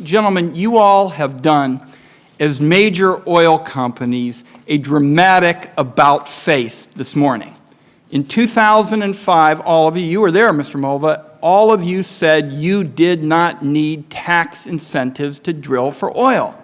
Gentlemen, you all have done, as major oil companies, a dramatic about-face this morning. In 2005, all of you were there, Mr. Mulva, all of you said you did not need tax incentives to drill for oil.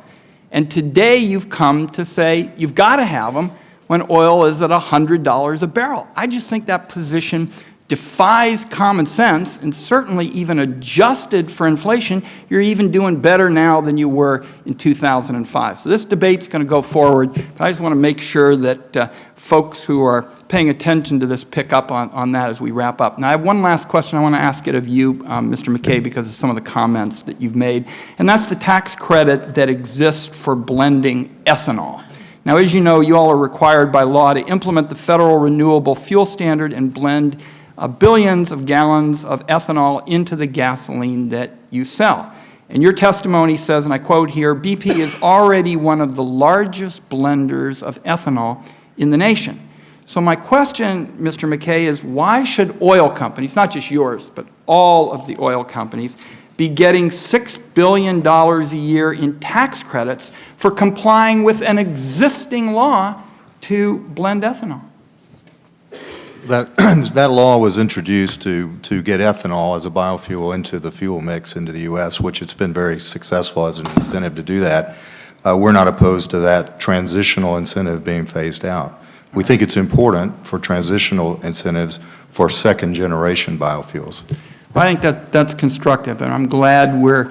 And today you've come to say you've got to have them when oil is at $100 a barrel. I just think that position defies common sense, and certainly even adjusted for inflation, you're even doing better now than you were in 2005. So this debate's going to go forward, but I just want to make sure that folks who are paying attention to this pick up on that as we wrap up. Now, I have one last question I want to ask it of you, Mr. McKay, because of some of the comments that you've made, and that's the tax credit that exists for blending ethanol. Now, as you know, you all are required by law to implement the federal renewable fuel standard and blend billions of gallons of ethanol into the gasoline that you sell. And your testimony says, and I quote here, BP is already one of the largest blenders of ethanol in the nation. So my question, Mr. McKay, is why should oil companies, not just yours, but all of the oil companies, be getting $6 billion a year in tax credits for complying with an existing law to blend ethanol? That law was introduced to get ethanol as a biofuel into the fuel mix into the U.S., which it's been very successful as an incentive to do that. We're not opposed to that transitional incentive being phased out. We think it's important for transitional incentives for second-generation biofuels. Well, I think that's constructive, and I'm glad we're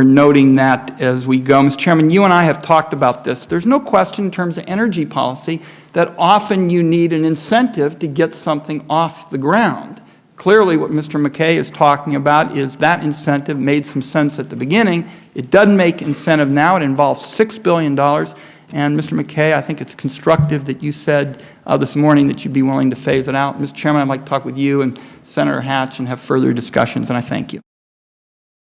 noting that as we go. Mr. Chairman, you and I have talked about this. There's no question in terms of energy policy that often you need an incentive to get something off the ground. Clearly, what Mr. McKay is talking about is that incentive made some sense at the beginning. It doesn't make incentive now. It involves $6 billion. And Mr. McKay, I think it's constructive that you said this morning that you'd be willing to phase it out. Mr. Chairman, I'd like to talk with you and Senator Hatch and have further discussions, and I thank you.